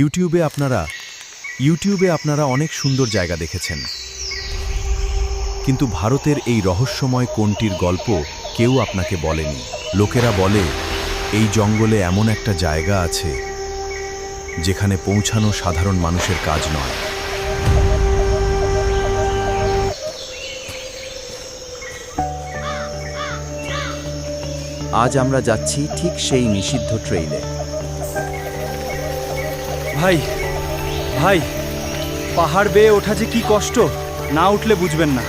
ইউটিউবে আপনারা অনেক সুন্দর জায়গা দেখেছেন, কিন্তু ভারতের এই রহস্যময় কোণটির গল্প কেউ আপনাকে বলেনি। লোকেরা বলে এই জঙ্গলে এমন একটা জায়গা আছে যেখানে পৌঁছানো সাধারণ মানুষের কাজ নয়। আজ আমরা যাচ্ছি ঠিক সেই নিষিদ্ধ ট্রেইলে। ভাই ভাই, পাহাড় বেয়ে ওঠা যে কি কষ্ট, না উঠলে বুঝবেন না।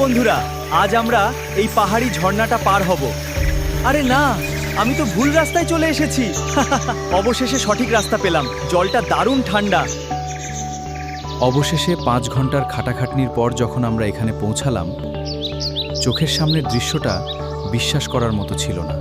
বন্ধুরা, আজ আমরা এই পাহাড়ি ঝর্ণাটা পার হব। আরে না, আমি তো ভুল রাস্তায় চলে এসেছি। অবশেষে সঠিক রাস্তা পেলাম। জলটা দারুণ ঠান্ডা। অবশেষে 5 ঘন্টার খাটাখাটনির পর যখন আমরা এখানে পৌঁছালাম, চোখের সামনের দৃশ্যটা বিশ্বাস করার মতো ছিল না।